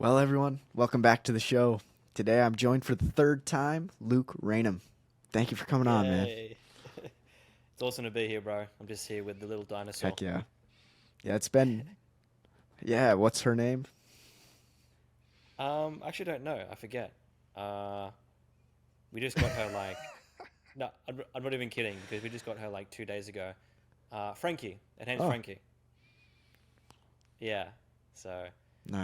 Well, everyone, welcome back to the show. Today I'm joined for the third time, Luke Raynham. Thank you for coming on, man. Yay. It's awesome to be here, bro. I'm just here with the little dinosaur. Heck yeah. Yeah, it's been, yeah, what's her name? I actually don't know. I forget. Uh, we just got her like, no, I'm not even kidding because we just got her like 2 days ago. Frankie. Her name's Oh, Frankie. Yeah. So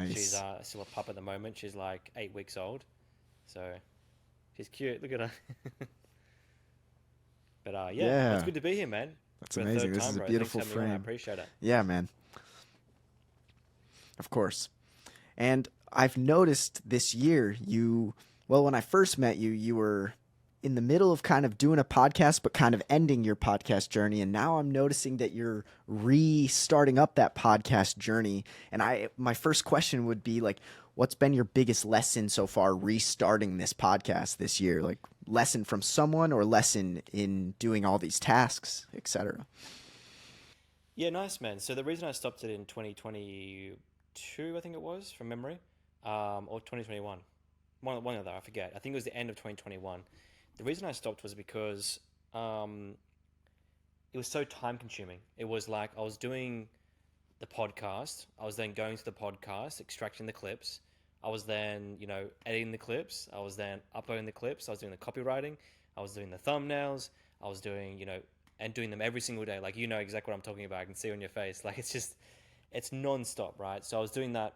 she's nice. still a pup at the moment. She's like 8 weeks old. So she's cute. Look at her. But yeah, it's Yeah, good to be here, man. that's For a amazing. third This time, is a bro. Thanks beautiful for having me on. I frame. appreciate it. Yeah, man, of course. And I've noticed this year well, when I first met you, you were in the middle of kind of doing a podcast, but kind of ending your podcast journey. And now I'm noticing that you're restarting up that podcast journey. And my first question would be like, what's been your biggest lesson so far restarting this podcast this year? Like lesson from someone or lesson in doing all these tasks, etc. Yeah, nice, man. So the reason I stopped it in 2022, I think it was, from memory, or 2021, one of that, I forget. I think it was the end of 2021. The reason I stopped was because um, it was so time consuming. It was like I was doing the podcast, I was then going to the podcast, extracting the clips. I was then, editing the clips. I was then uploading the clips. I was doing the copywriting. I was doing the thumbnails. I was doing, and doing them every single day. Like, you know exactly what I'm talking about. I can see on your face. Like, it's nonstop, right? So I was doing that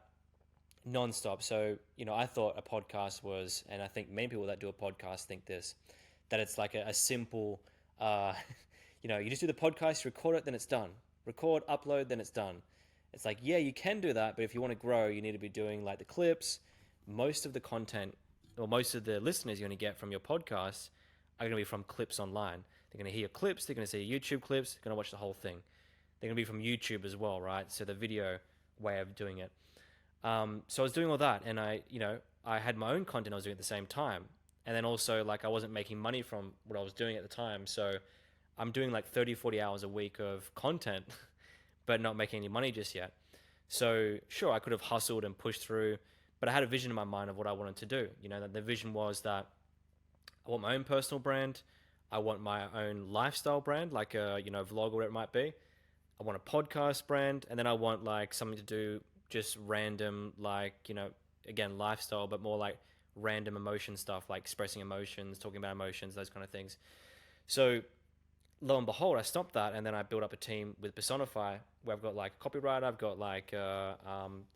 nonstop. So, I thought a podcast was, and I think many people that do a podcast think this, that it's like a simple, uh, you just do the podcast, record it, then it's done. Record, upload, then it's done. It's like, yeah, you can do that, but if you want to grow, you need to be doing like the clips. Most of the content, or most of the listeners you're going to get from your podcast are going to be from clips online. They're going to hear clips, they're going to see YouTube clips, they're going to watch the whole thing. They're going to be from YouTube as well, right? So the video way of doing it. So I was doing all that, and I had my own content I was doing at the same time, and then also like I wasn't making money from what I was doing at the time. So I'm doing like 30, 40 hours a week of content, but not making any money just yet. So sure, I could have hustled and pushed through, but I had a vision in my mind of what I wanted to do. The vision was that I want my own personal brand. I want my own lifestyle brand, like a vlog or whatever it might be. I want a podcast brand, and then I want like something to do just random, like again lifestyle, but more like random emotion stuff, like expressing emotions, talking about emotions, those kind of things. So lo and behold, I stopped that, and then I built up a team with Personify, where I've got like a copywriter, I've got like a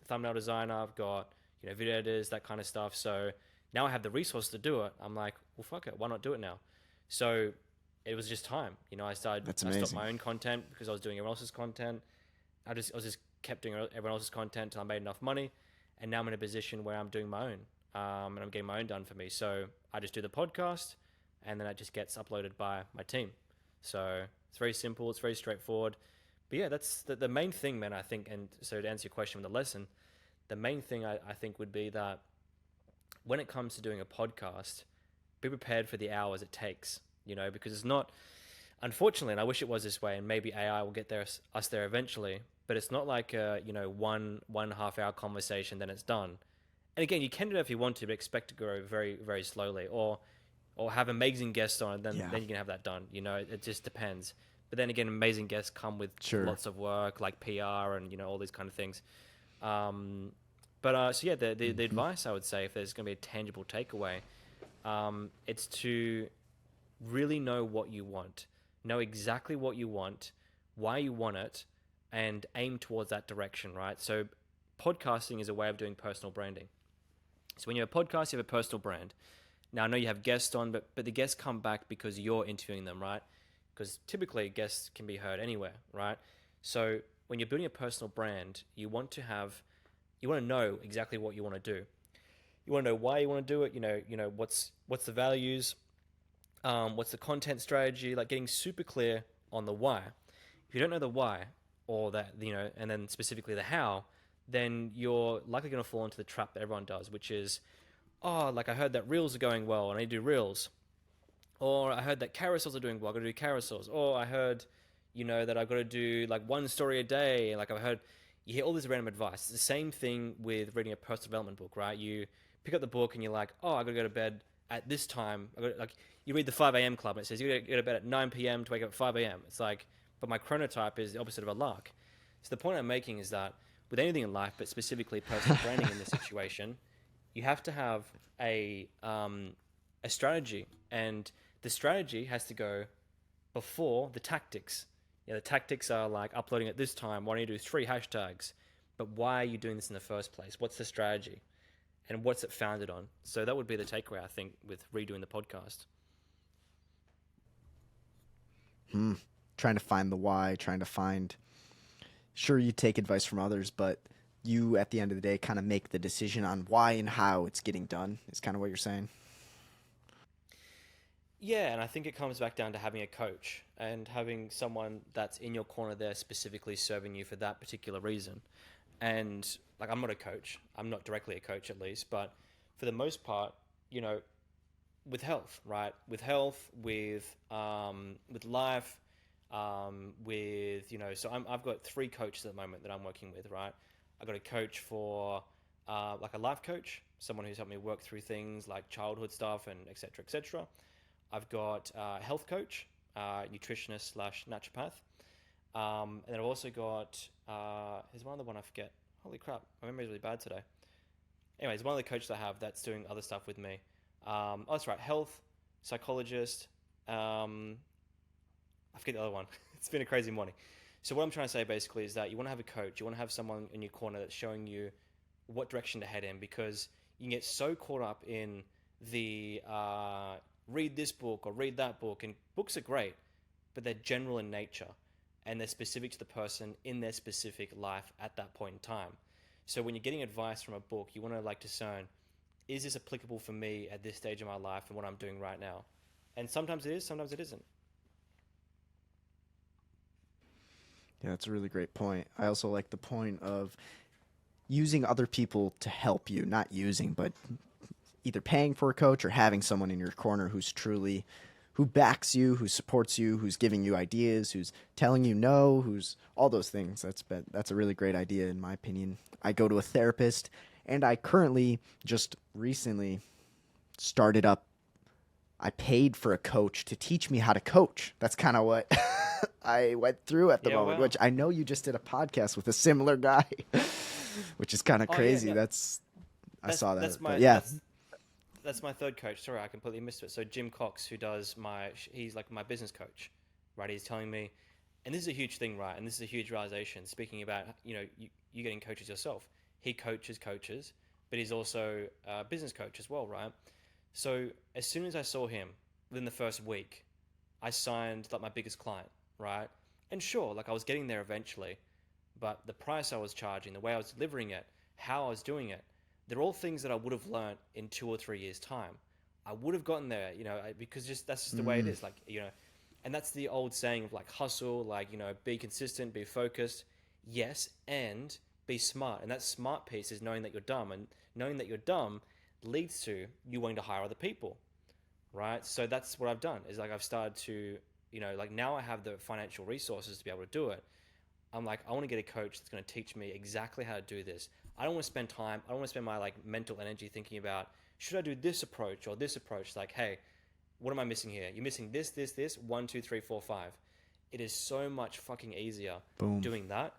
thumbnail designer, I've got video editors, that kind of stuff. So now I have the resources to do it. I'm like, well, fuck it, why not do it now? So it was just time. That's I stopped amazing. my own content because I was doing everyone else's content. I was just kept doing everyone else's content until I made enough money, and now I'm in a position where I'm doing my own, and I'm getting my own done for me. So I just do the podcast, and then it just gets uploaded by my team. So it's very simple. It's very straightforward. But yeah, that's the main thing, man. I think, and so to answer your question with the lesson, the main thing I think would be that when it comes to doing a podcast, be prepared for the hours it takes. Because it's not, unfortunately, and I wish it was this way, and maybe AI will get us there eventually. But it's not like a one half hour conversation, then it's done. And again, you can do it if you want to, but expect to grow very very slowly, or have amazing guests on, Yeah, then you can have that done. It just depends. But then again, amazing guests come with sure. lots of work, like PR and all these kind of things. Um, but so yeah, the Hmm. advice I would say, if there's going to be a tangible takeaway, it's to really know what you want, know exactly what you want, why you want it, and aim towards that direction. Right. So podcasting is a way of doing personal branding. So when you have a podcast, you have a personal brand. Now I know you have guests on, but the guests come back because you're interviewing them, right? Because typically guests can be heard anywhere, right? So when you're building a personal brand, you want to know exactly what you want to do. You want to know why you want to do it. What's the values, what's the content strategy, like getting super clear on the why. If you don't know the why, or that, and then specifically the how, then you're likely going to fall into the trap that everyone does, which is, oh, like I heard that reels are going well and I need to do reels. Or I heard that carousels are doing well, I gotta do carousels. Or I heard, that I gotta do like one story a day. Like I've heard, you hear all this random advice. It's the same thing with reading a personal development book, right? You pick up the book and you're like, oh, I got to go to bed at this time. Like you read the 5 a.m. club and it says you got to go to bed at 9 p.m. to wake up at 5 a.m. It's like, but my chronotype is the opposite of a lark. So the point I'm making is that with anything in life, but specifically personal branding in this situation, you have to have a strategy, and the strategy has to go before the tactics. Yeah, the tactics are like uploading at this time. Why don't you do 3 hashtags? But why are you doing this in the first place? What's the strategy? And what's it founded on? So that would be the takeaway, I think, with redoing the podcast. Trying to find the why, trying to find, sure, you take advice from others, but you, at the end of the day, kind of make the decision on why and how it's getting done, is kind of what you're saying. Yeah, and I think it comes back down to having a coach and having someone that's in your corner there specifically serving you for that particular reason. And like, I'm not a coach. I'm not directly a coach, at least, but for the most part, you know, with health, right? With health, with life, with, you know, so I've got 3 coaches at the moment that I'm working with, right? I got a coach for like a life coach, someone who's helped me work through things like childhood stuff and et cetera, et cetera. I've got a health coach, nutritionist / naturopath. And then I've also got, there's one other one I forget. Holy crap, my memory's really bad today. Anyways, one of the coaches I have that's doing other stuff with me. Oh, that's right, health, psychologist. I forget the other one. It's been a crazy morning. So what I'm trying to say basically is that you want to have a coach. You want to have someone in your corner that's showing you what direction to head in, because you can get so caught up in the read this book or read that book. And books are great, but they're general in nature and they're specific to the person in their specific life at that point in time. So when you're getting advice from a book, you want to like discern, is this applicable for me at this stage of my life and what I'm doing right now? And sometimes it is, sometimes it isn't. Yeah, that's a really great point. I also like the point of using other people to help you, not using, but either paying for a coach or having someone in your corner who's truly, who backs you, who supports you, who's giving you ideas, who's telling you no, who's all those things. That's a really great idea in my opinion. I go to a therapist, and I currently just recently started up. I paid for a coach to teach me how to coach. That's kind of what I went through at the moment, wow. which I know you just did a podcast with a similar guy, which is kind of crazy. Yeah. I saw that. That's my, but yeah. That's my third coach. Sorry, I completely missed it. So Jim Cox, who does he's like my business coach, right? He's telling me, and this is a huge thing, right? And this is a huge realization. Speaking about, you know, you getting coaches yourself. He coaches, but he's also a business coach as well, right? So as soon as I saw him, within the first week, I signed like my biggest client, right? And sure, like I was getting there eventually, but the price I was charging, the way I was delivering it, how I was doing it, they're all things that I would have learned in 2 or 3 years' time. I would have gotten there, you know, because that's just the way it is. Like, you know, and that's the old saying of like hustle, like, you know, be consistent, be focused. Yes. And be smart. And that smart piece is knowing that you're dumb, and knowing that you're dumb leads to you wanting to hire other people. Right. So that's what I've done, is like, I've started to, you know, like now I have the financial resources to be able to do it. I'm like, I want to get a coach that's going to teach me exactly how to do this. I don't want to spend time. I don't want to spend my like mental energy thinking about, should I do this approach or this approach? Like, hey, what am I missing here? You're missing this, 1, 2, 3, 4, 5. It is so much fucking easier doing that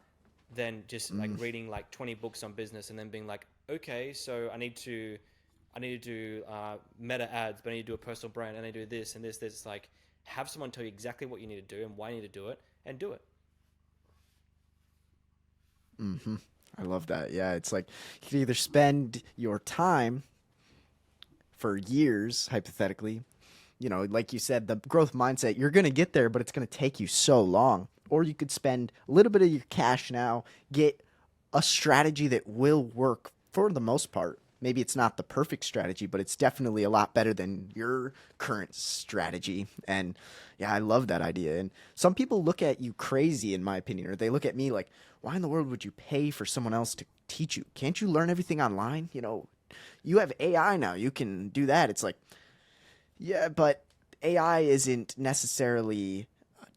than just like reading like 20 books on business and then being like, okay, so I need to do meta ads, but I need to do a personal brand, and I need to do this and this. It's like, have someone tell you exactly what you need to do and why you need to do it, and do it. Mm-hmm. I love that. Yeah, it's like you can either spend your time for years, hypothetically, you know, like you said, the growth mindset, you're going to get there, but it's going to take you so long. Or you could spend a little bit of your cash now, get a strategy that will work for the most part. Maybe it's not the perfect strategy, but it's definitely a lot better than your current strategy. And yeah, I love that idea. And some people look at you crazy, in my opinion, or they look at me like, why in the world would you pay for someone else to teach you? Can't you learn everything online? You know, you have AI now. You can do that. It's like, yeah, but AI isn't necessarily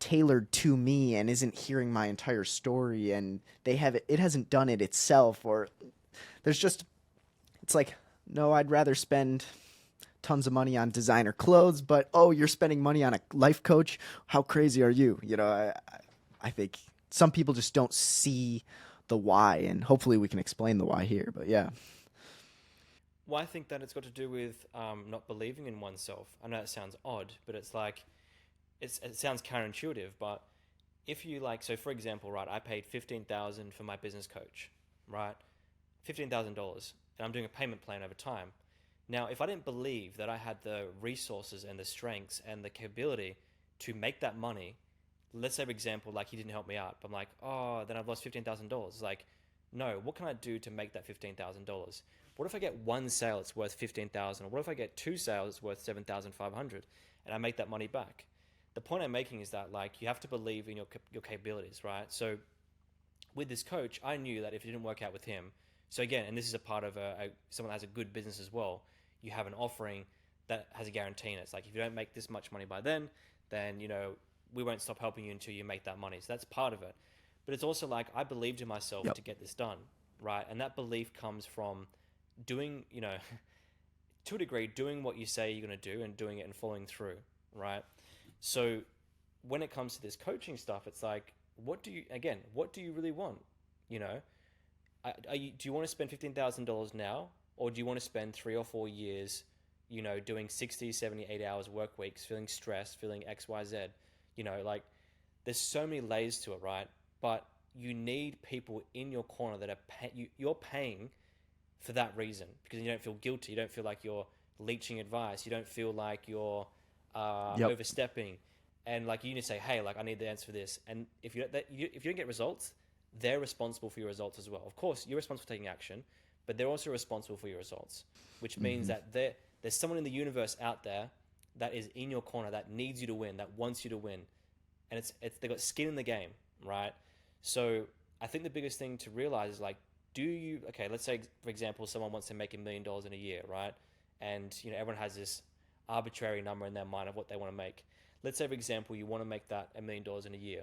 tailored to me and isn't hearing my entire story, and it hasn't done it itself, or there's just, it's like, no, I'd rather spend tons of money on designer clothes, but oh, you're spending money on a life coach. How crazy are you? I think some people just don't see the why, and hopefully we can explain the why here. But yeah. Well, I think that it's got to do with not believing in oneself. I know it sounds odd, but it's like it sounds counterintuitive. But if you like, so for example, right, I paid 15,000 for my business coach, right, $15,000, and I'm doing a payment plan over time. Now, if I didn't believe that I had the resources and the strengths and the capability to make that money, let's say, for example, like he didn't help me out, I'm like, oh, then I've lost $15,000. Like, no, what can I do to make that $15,000? What if I get one sale that's worth 15,000? Or what if I get two sales that's worth 7,500, and I make that money back? The point I'm making is that like you have to believe in your capabilities, right? So with this coach, I knew that if it didn't work out with him, so again, and this is a part of someone that has a good business as well, you have an offering that has a guarantee in it. It's like if you don't make this much money by then we won't stop helping you until you make that money. So that's part of it. But it's also like I believed in myself to get this done, right? And that belief comes from doing, to a degree, doing what you say you're going to do and doing it and following through, right? So when it comes to this coaching stuff, it's like, what do you really want? Do you want to spend $15,000 now, or do you want to spend 3 or 4 years, doing 60, 70, 80 hours work weeks, feeling stressed, feeling X, Y, Z? Like there's so many layers to it, right? But you need people in your corner that are you're paying for that reason, because you don't feel guilty. You don't feel like you're leeching advice. You don't feel like you're overstepping. And like you need to say, hey, like I need the answer for this. And if you don't get results, they're responsible for your results as well. Of course, you're responsible for taking action, but they're also responsible for your results, which means that there's someone in the universe out there that is in your corner, that needs you to win, that wants you to win. And they've got skin in the game, right? So I think the biggest thing to realize is like, let's say, for example, someone wants to make $1 million in a year, right? And, everyone has this arbitrary number in their mind of what they want to make. Let's say, for example, you want to make that $1 million in a year.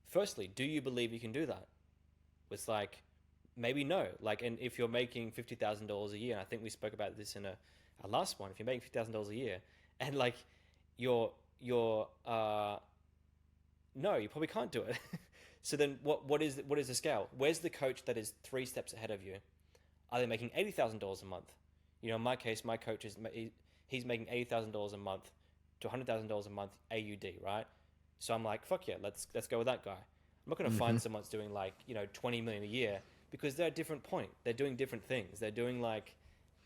Firstly, do you believe you can do that? It's like, maybe no. Like, and if you're making $50,000 a year, and I think we spoke about this in our last one, if you're making $50,000 a year, and like no, you probably can't do it. So then what is the scale? Where's the coach that is 3 steps ahead of you? Are they making $80,000 a month? In my case, my coach he's making $80,000 a month to $100,000 a month AUD, right? So I'm like, fuck yeah, let's go with that guy. I'm not going to find someone that's doing like 20 million a year, because they're at a different point. They're doing different things. They're doing like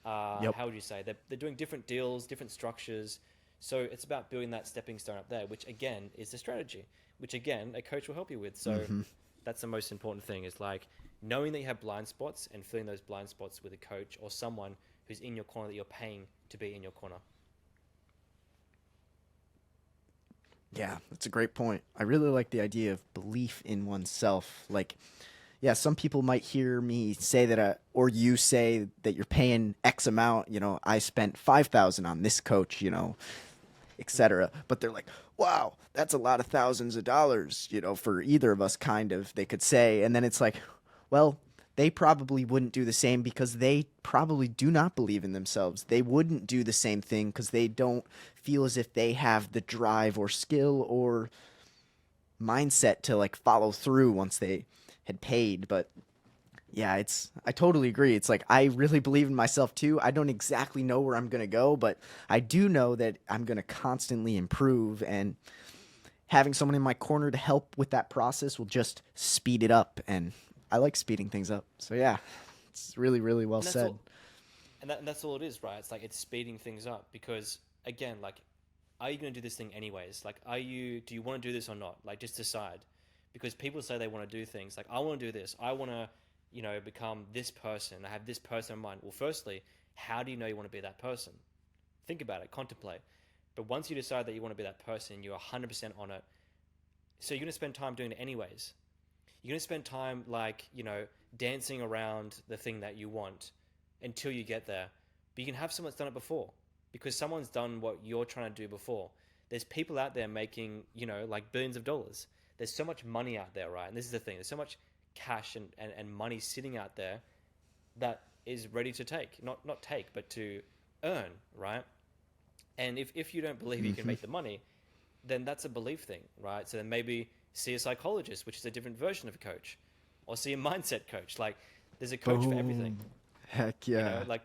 how would you say? They're doing different deals, different structures. So it's about building that stepping stone up there, which again is the strategy, which again a coach will help you with. So that's the most important thing, is like knowing that you have blind spots and filling those blind spots with a coach or someone who's in your corner that you're paying to be in your corner. Yeah, that's a great point. I really like the idea of belief in oneself. Like, yeah, some people might hear me say that, or you say that you're paying X amount. I spent 5,000 on this coach, etc. But they're like, wow, that's a lot of thousands of dollars, for either of us, kind of, they could say. And then it's like, well, they probably wouldn't do the same because they probably do not believe in themselves. They wouldn't do the same thing because they don't feel as if they have the drive or skill or mindset to like follow through once they had paid. But yeah, I totally agree. It's like, I really believe in myself too. I don't exactly know where I'm going to go, but I do know that I'm going to constantly improve, and having someone in my corner to help with that process will just speed it up. And I like speeding things up. So yeah, it's really, really well said. And that's all it is, right? It's like it's speeding things up, because again, like, are you going to do this thing anyways? Like, do you want to do this or not? Like, just decide. Because people say they want to do things. Like, I want to do this. I want to, become this person. I have this person in mind. Well, firstly, how do you know you want to be that person? Think about it, contemplate. But once you decide that you want to be that person, you're 100% on it. So you're going to spend time doing it anyways. You're going to spend time dancing around the thing that you want until you get there. But you can have someone that's done it before, because someone's done what you're trying to do before. there's people out there making, like billions of dollars. There's so much money out there, right? And this is the thing. There's so much cash and money sitting out there that is ready to take. Not take, but to earn, right? And if you don't believe you can make the money, then that's a belief thing, right? So then maybe see a psychologist, which is a different version of a coach, or see a mindset coach. Like, there's a coach for everything. Heck yeah. Like,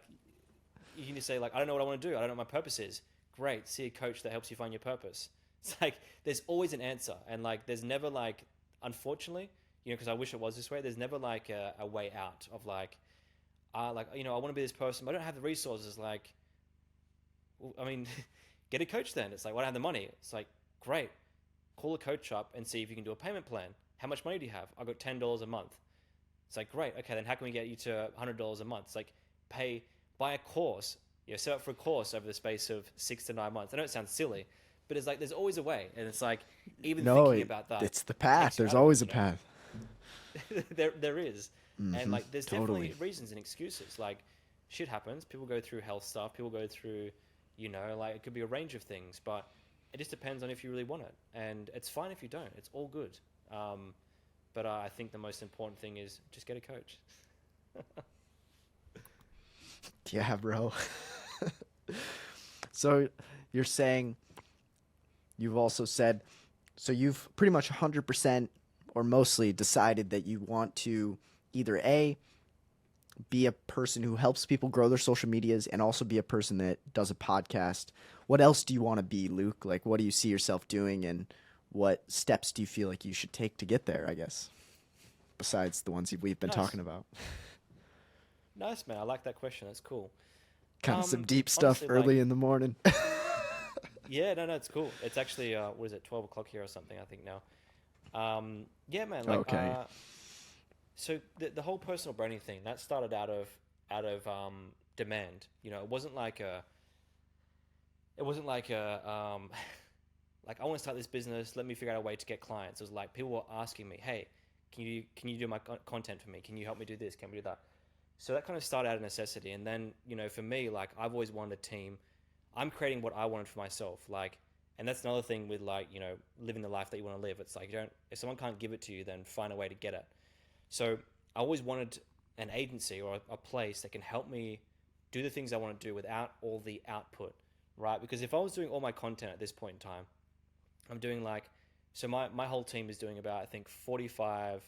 you can just say, like, I don't know what I want to do. I don't know what my purpose is. Great. See a coach that helps you find your purpose. It's like, there's always an answer. And like, there's never like, unfortunately, because I wish it was this way, there's never like a way out of like, I want to be this person, but I don't have the resources. Like, I mean, get a coach then. It's like, well, I don't have the money. It's like, great. Call a coach up and see if you can do a payment plan. How much money do you have? I've got $10 a month. It's like, great. Okay, then how can we get you to $100 a month? It's like, buy a course. Set up for a course over the space of 6 to 9 months. I know it sounds silly, but it's like, there's always a way. And it's like, even thinking about that. It's the path. There's always a path. there is. And like, there's totally. definitely reasons and excuses. Like, shit happens. People go through health stuff. People go through, like, it could be a range of things, but it just depends on if you really want it. And it's fine if you don't. It's all good. But I think the most important thing is just get a coach. Yeah, bro. So you're saying, you've also said, so you've pretty much 100% or mostly decided that you want to either A, be a person who helps people grow their social medias and also be a person that does a podcast. What else do you want to be, Luke? Like, what do you see yourself doing, and what steps do you feel like you should take to get there, I guess, besides the ones we've been talking about? Nice, man. I like that question. That's cool. Kind of some deep stuff honestly, early in the morning. Yeah, no, it's cool. It's actually, 12 o'clock here or something, I think now. Yeah, man. Like, okay. So the whole personal branding thing, that started out of demand. It wasn't like like I want to start this business. Let me figure out a way to get clients. It was like people were asking me, hey, can you do my content for me? Can you help me do this? Can we do that? So that kind of started out of necessity. And then, for me, like, I've always wanted a team. I'm creating what I wanted for myself. Like, and that's another thing with, like, living the life that you want to live. It's like, if someone can't give it to you, then find a way to get it. So I always wanted an agency or a place that can help me do the things I want to do without all the output, right? Because if I was doing all my content at this point in time, I'm doing so my whole team is doing about, I think, 45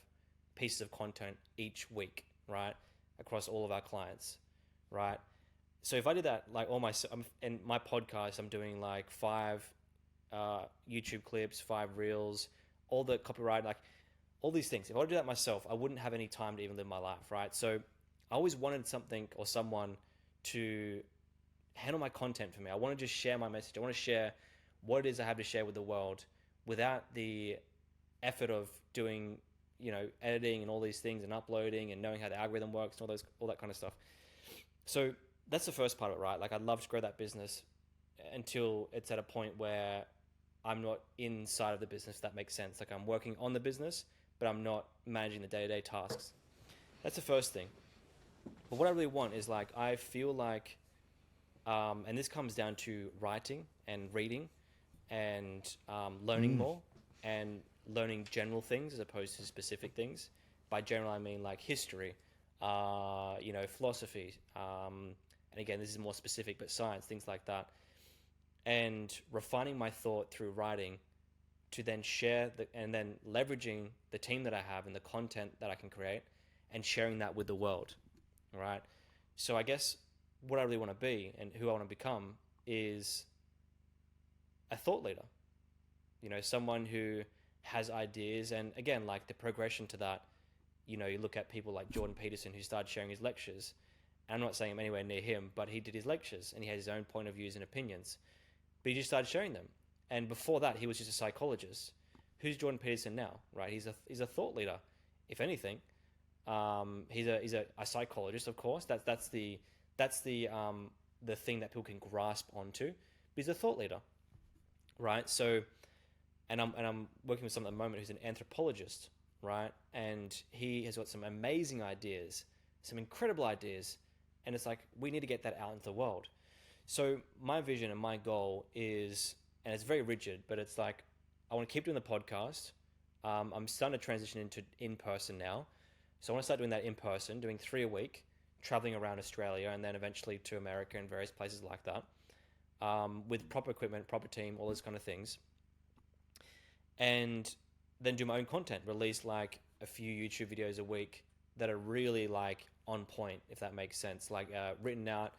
pieces of content each week, right? Across all of our clients, right? So if I did that, like and my podcast, I'm doing like 5 YouTube clips, 5 reels, all the copyright, like all these things. If I would do that myself, I wouldn't have any time to even live my life, right? So I always wanted something or someone to handle my content for me. I want to just share my message. I want to share what it is I have to share with the world without the effort of doing, editing and all these things and uploading and knowing how the algorithm works and all that kind of stuff. So that's the first part of it, right? Like, I'd love to grow that business until it's at a point where I'm not inside of the business, if that makes sense. Like, I'm working on the business, but I'm not managing the day-to-day tasks. That's the first thing. But what I really want is, like, I feel like, and this comes down to writing and reading and learning more and learning general things as opposed to specific things. By general, I mean like history, philosophy, and again, this is more specific, but science, things like that. And refining my thought through writing to then share and then leveraging the team that I have and the content that I can create and sharing that with the world, right? So I guess what I really want to be and who I want to become is a thought leader, someone who has ideas. And again, like, the progression to that, you look at people like Jordan Peterson, who started sharing his lectures. And I'm not saying I'm anywhere near him, but he did his lectures and he had his own point of views and opinions, but he just started sharing them. And before that, he was just a psychologist. Who's Jordan Peterson now, right? He's a thought leader, if anything. He's a psychologist, of course. That's the thing that people can grasp onto. But he's a thought leader, right? So, and I'm working with someone at the moment who's an anthropologist, right? And he has got some amazing ideas, some incredible ideas, and it's like, we need to get that out into the world. So my vision and my goal is and it's very rigid, but it's like, I want to keep doing the podcast. I'm starting to transition into in person now. So I want to start doing that in person, doing 3 a week, traveling around Australia, and then eventually to America and various places like that, with proper equipment, proper team, all those kind of things. And then do my own content, release like a few YouTube videos a week that are really like on point, if that makes sense, like written out,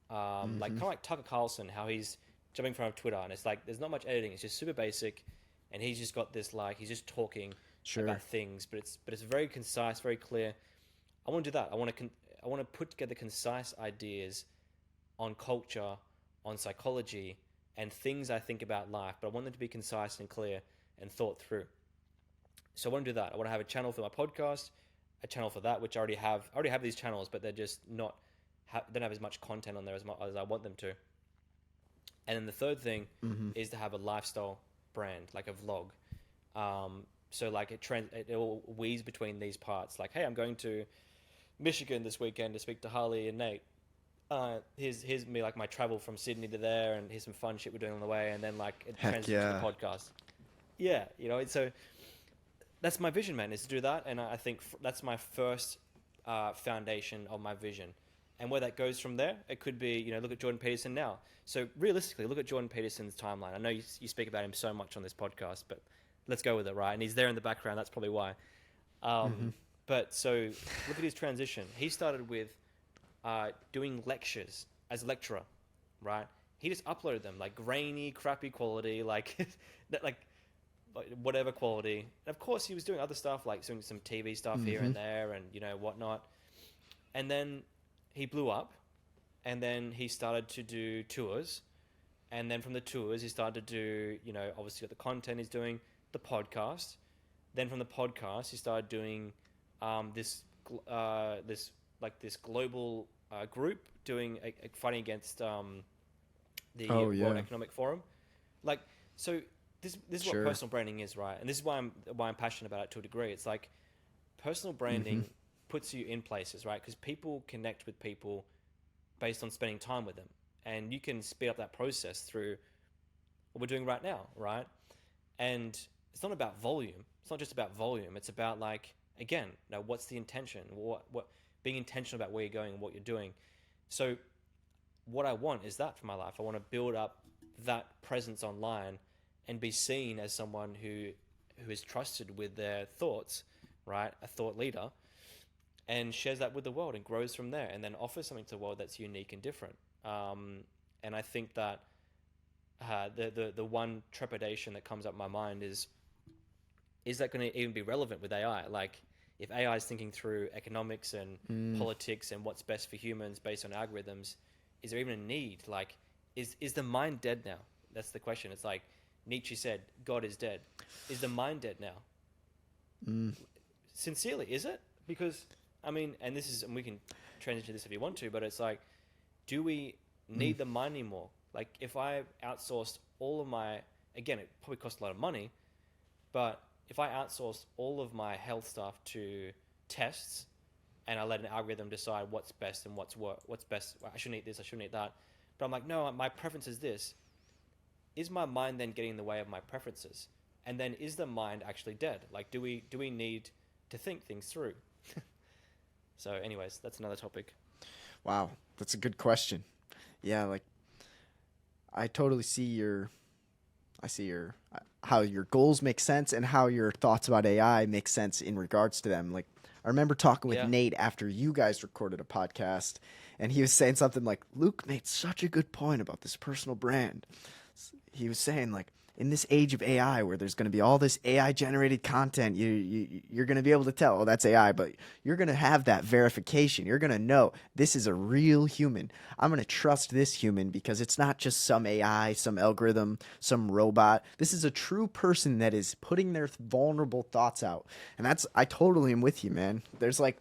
like kind of like Tucker Carlson, how he's jumping from Twitter, and it's like there's not much editing, it's just super basic, and he's just got this like he's just talking about things, but it's very concise, very clear. I want to do that. I want to put together concise ideas on culture, on psychology, and things I think about life, but I want them to be concise and clear and thought through. So I want to do that. I want to have a channel for my podcast, a channel for that, which I already have. I already have these channels, but they're just not don't have as much content on there as I want them to. And then the third thing is to have a lifestyle brand, like a vlog. So like it all weaves between these parts. Like, hey, I'm going to Michigan this weekend to speak to Harley and Nate. Here's me, like my travel from Sydney to there, and here's some fun shit we're doing on the way, and then like it transitions to the podcast. Yeah, you know, so that's my vision, man, is to do that, and I think that's my first foundation of my vision. And where that goes from there, it could be, you know, look at Jordan Peterson now. So realistically, look at Jordan Peterson's timeline. I know you speak about him so much on this podcast, but let's go with it, right? And he's there in the background. That's probably why. But so look at his transition. He started with doing lectures as a lecturer, right? He just uploaded them like grainy, crappy quality, like like whatever quality. And of course, he was doing other stuff, like doing some TV stuff here and there, and you know whatnot. And then he blew up, and then he started to do tours, and then from the tours he started to do, you know, obviously the content he's doing, the podcast. Then from the podcast he started doing this global group doing fighting against the World Economic Forum. Like, so this is what personal branding is, right? And this is why I'm passionate about it to a degree. It's like personal branding puts you in places, right? Because people connect with people based on spending time with them, and you can speed up that process through what we're doing right now, right? And it's not about volume. It's not just about volume. It's about, like, again, you know, what's the intention? What being intentional about where you're going and what you're doing. So what I want is that for my life. I want to build up that presence online and be seen as someone who is trusted with their thoughts, right? A thought leader, and shares that with the world and grows from there, and then offers something to the world that's unique and different. And I think that the one trepidation that comes up in my mind is that going to even be relevant with AI? Like, if AI is thinking through economics and politics and what's best for humans based on algorithms, is there even a need? Like, is the mind dead now? That's the question. It's like Nietzsche said, God is dead. Is the mind dead now? Sincerely, is it? Because, I mean, and we can transition to this if you want to, but it's like, do we need the mind anymore? Like, if I outsourced all of my, again, it probably costs a lot of money, but if I outsourced all of my health stuff to tests, and I let an algorithm decide what's best and what's best, I shouldn't eat this, I shouldn't eat that, but I'm like, no, my preference is this. Is my mind then getting in the way of my preferences? And then is the mind actually dead? Like, do we need to think things through? So anyways, that's another topic. Wow, that's a good question. Yeah, like, I totally see how your goals make sense and how your thoughts about AI make sense in regards to them. Like, I remember talking with Nate after you guys recorded a podcast, and he was saying something like, Luke made such a good point about this personal brand. He was saying, like, in this age of AI where there's going to be all this AI generated content, you're going to be able to tell, oh, that's AI, but you're going to have that verification. You're going to know this is a real human. I'm going to trust this human because it's not just some AI, some algorithm, some robot. This is a true person that is putting their vulnerable thoughts out. And I totally am with you, man. There's like,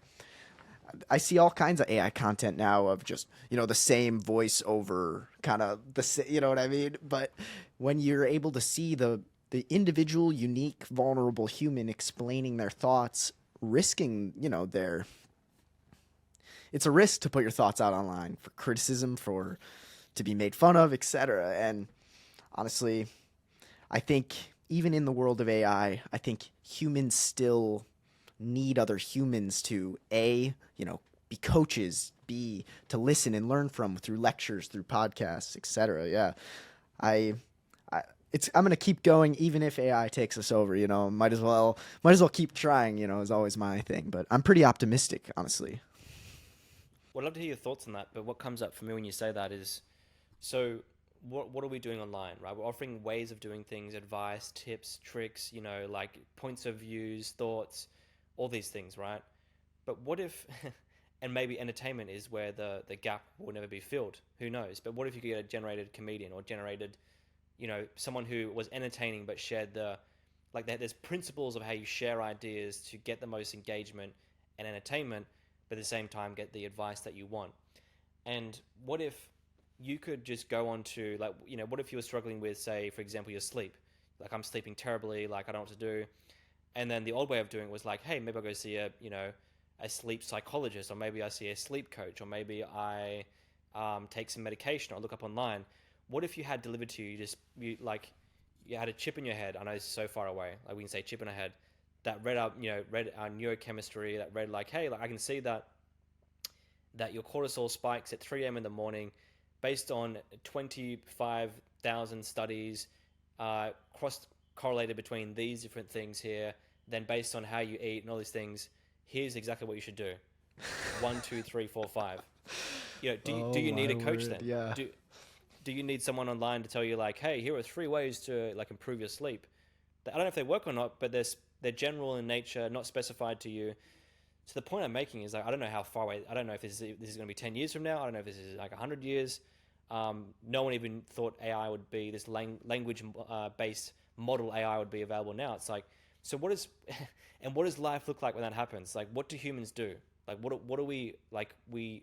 I see all kinds of AI content now of just, you know, the same voiceover, kind of you know what I mean? But when you're able to see the individual, unique, vulnerable human explaining their thoughts, risking, you know, it's a risk to put your thoughts out online for criticism, to be made fun of, etc. And honestly, I think even in the world of AI, I think humans still need other humans to be coaches, B, to listen and learn from through lectures, through podcasts, etc. Yeah. I I'm gonna keep going even if AI takes us over. Might as well keep trying. Is always my thing. But I'm pretty optimistic, honestly. Well, I'd love to hear your thoughts on that. But what comes up for me when you say that is, so what are we doing online, right? We're offering ways of doing things, advice, tips, tricks, like points of views, thoughts, all these things, right? But what if, and maybe entertainment is where the gap will never be filled. Who knows? But what if you could get a generated comedian or generated, someone who was entertaining but shared there's principles of how you share ideas to get the most engagement and entertainment, but at the same time get the advice that you want. And what if you could just go on to what if you were struggling with, say, for example, your sleep? Like, I'm sleeping terribly, like I don't know what to do. And then the old way of doing it was like, hey, maybe I'll go see a sleep psychologist, or maybe I see a sleep coach, or maybe I take some medication or look up online. What if you had delivered to you, you had a chip in your head? I know it's so far away. Like, we can say chip in our head that read our neurochemistry, that read like, hey, like I can see that your cortisol spikes at 3 a.m. in the morning based on 25,000 studies, cross correlated between these different things here. Then based on how you eat and all these things, here's exactly what you should do. 1, 2, 3, 4, 5. Do you need a coach then? Yeah. Do you need someone online to tell you like, hey, here are 3 ways to like improve your sleep? I don't know if they work or not, but they're general in nature, not specified to you. So the point I'm making is, like, I don't know how far away. I don't know if this is going to be 10 years from now. I don't know if this is like 100 years. No one even thought AI would be this language based model. AI would be available now. It's like, so what does life look like when that happens? Like, what do humans do? Like, what do we like? We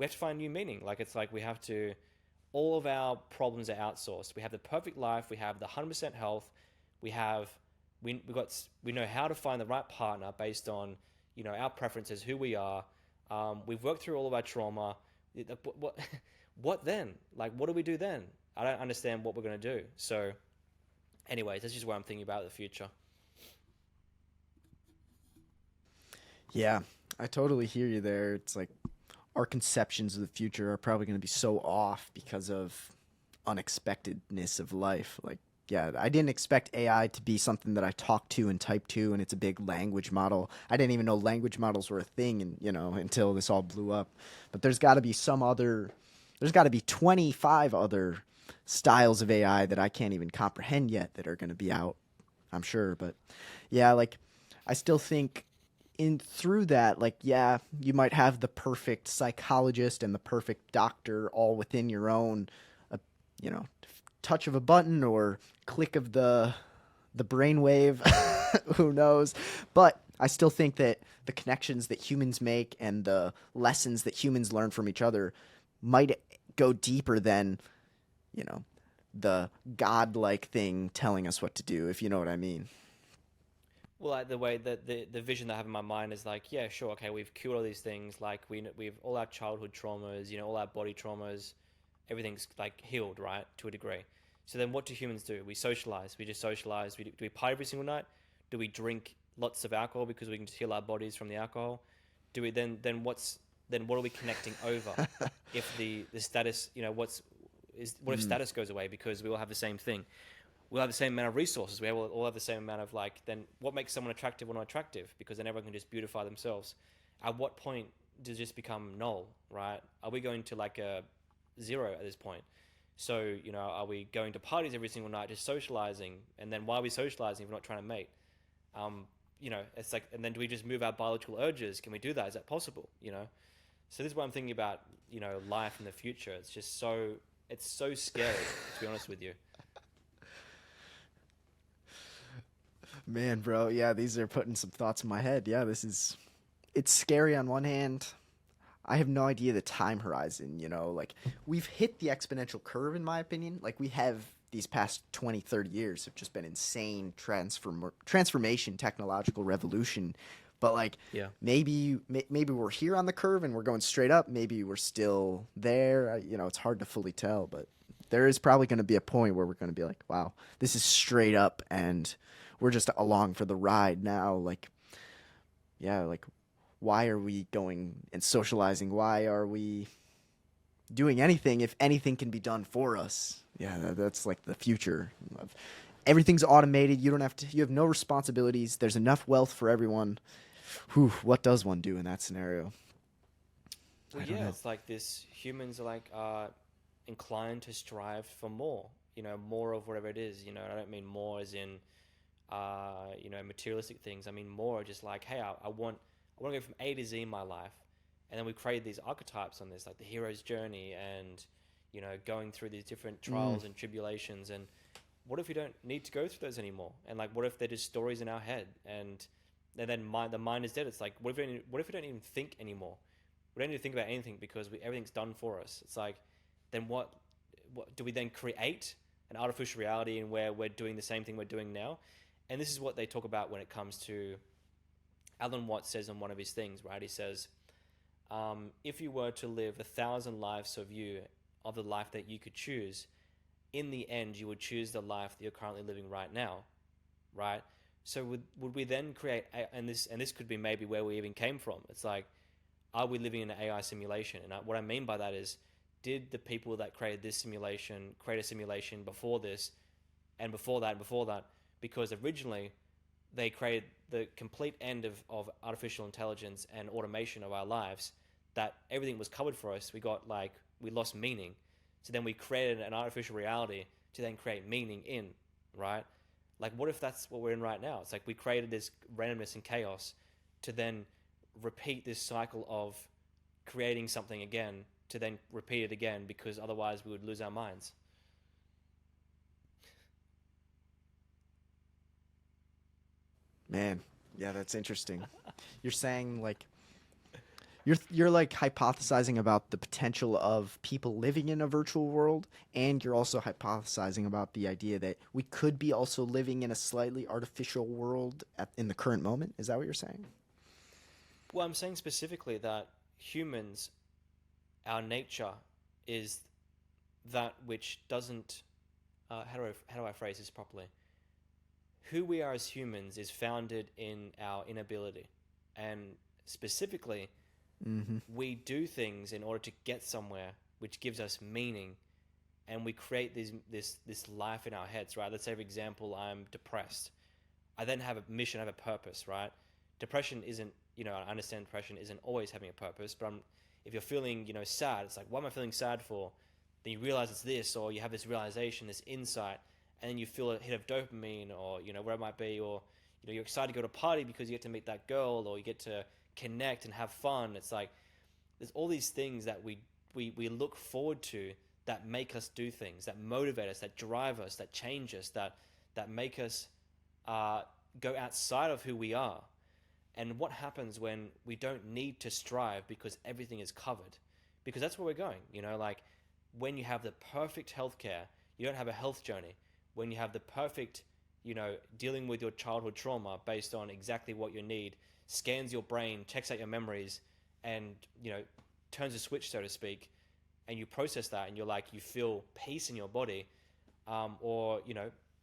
have to find new meaning. Like, it's like we have to. All of our problems are outsourced. We have the perfect life. We have the 100% health. We know how to find the right partner based on our preferences, who we are. We've worked through all of our trauma. What then? Like, what do we do then? I don't understand what we're going to do. So, anyways, that's just what I'm thinking about the future. Yeah, I totally hear you there. It's like our conceptions of the future are probably going to be so off because of unexpectedness of life. Like, yeah, I didn't expect AI to be something that I talk to and type to, and it's a big language model. I didn't even know language models were a thing, and until this all blew up. But there's got to be there's got to be 25 other styles of AI that I can't even comprehend yet that are going to be out, I'm sure. But yeah, like, I still think in through that, like, yeah, you might have the perfect psychologist and the perfect doctor all within your own, you know, touch of a button or click of the brainwave. Who knows? But I still think that the connections that humans make and the lessons that humans learn from each other might go deeper than, the godlike thing telling us what to do, if you know what I mean. Well, like the way that the vision that I have in my mind is like, yeah, sure, okay, we've cured all these things, like we've all our childhood traumas, all our body traumas, everything's like healed, right, to a degree. So then, what do humans do? We socialize. We just socialize. Do we party every single night? Do we drink lots of alcohol because we can just heal our bodies from the alcohol? Do we then what are we connecting over? If the status, what if status goes away because we all have the same thing? We'll have the same amount of resources. We all have the same amount of then what makes someone attractive or not attractive? Because then everyone can just beautify themselves. At what point does it just become null, right? Are we going to like a zero at this point? So, are we going to parties every single night, just socializing? And then why are we socializing if we're not trying to mate? It's like, and then do we just move our biological urges? Can we do that? Is that possible? So this is what I'm thinking about, life in the future. It's just it's so scary, to be honest with you. Man, bro, yeah, these are putting some thoughts in my head. Yeah, it's scary on one hand. I have no idea the time horizon, like, we've hit the exponential curve, in my opinion. Like, we have these past 20, 30 years have just been insane transformation, technological revolution. But like, yeah, maybe we're here on the curve and we're going straight up. Maybe we're still there. It's hard to fully tell, but there is probably going to be a point where we're going to be like, wow, this is straight up and we're just along for the ride now. Like, yeah, like, why are we going and socializing? Why are we doing anything if anything can be done for us? Yeah, that's like the future. Everything's automated. You don't have to, you have no responsibilities. There's enough wealth for everyone. Whew, what does one do in that scenario? Well, I don't yeah, know. it's like this. Humans are like inclined to strive for more. More of whatever it is. I don't mean more as in materialistic things. I mean more just like, hey, I want to go from A to Z in my life, and then we create these archetypes on this, like the hero's journey, and going through these different Mm, trials and tribulations. And what if we don't need to go through those anymore? And like, what if they're just stories in our head? And then the mind is dead. It's like, what if we don't even think anymore? We don't need to think about anything because everything's done for us. It's like, then what do we then create an artificial reality in where we're doing the same thing we're doing now? And this is what they talk about when it comes to Alan Watts says on one of his things, right? He says, if you were to live 1,000 lives of the life that you could choose, in the end, you would choose the life that you're currently living right now, right? So would we then create, and this could be maybe where we even came from. It's like, are we living in an AI simulation? And what I mean by that is, did the people that created this simulation create a simulation before this, and before that, and before that? Because originally, they created the complete end of artificial intelligence and automation of our lives, that everything was covered for us. We lost meaning. So then we created an artificial reality to then create meaning in, right? Like, what if that's what we're in right now? It's like we created this randomness and chaos to then repeat this cycle of creating something again, to then repeat it again, because otherwise we would lose our minds. man, yeah, that's interesting. You're saying like you're like hypothesizing about the potential of people living in a virtual world, and you're also hypothesizing about the idea that we could be also living in a slightly artificial world in the current moment. Is that what you're saying? Well, I'm saying specifically that humans, our nature, is that which doesn't. How do I phrase this properly? Who we are as humans is founded in our inability, and specifically, Mm-hmm. we do things in order to get somewhere, which gives us meaning, and we create this life in our heads, right? Let's say, for example, I'm depressed. I then have a mission, I have a purpose, right? Depression isn't, I understand depression isn't always having a purpose, but if you're feeling, sad, it's like, what am I feeling sad for? Then you realize it's this, or you have this realization, this insight, and then you feel a hit of dopamine, or, where it might be, or, you're excited to go to a party because you get to meet that girl, or you get to connect and have fun. It's like, there's all these things that we look forward to, that make us do things, that motivate us, that drive us, that change us, that make us go outside of who we are. And what happens when we don't need to strive because everything is covered? Because that's where we're going. Like, when you have the perfect healthcare, you don't have a health journey. When you have the perfect, dealing with your childhood trauma based on exactly what you need, scans your brain, checks out your memories, and turns a switch, so to speak, and you process that, and you feel peace in your body, or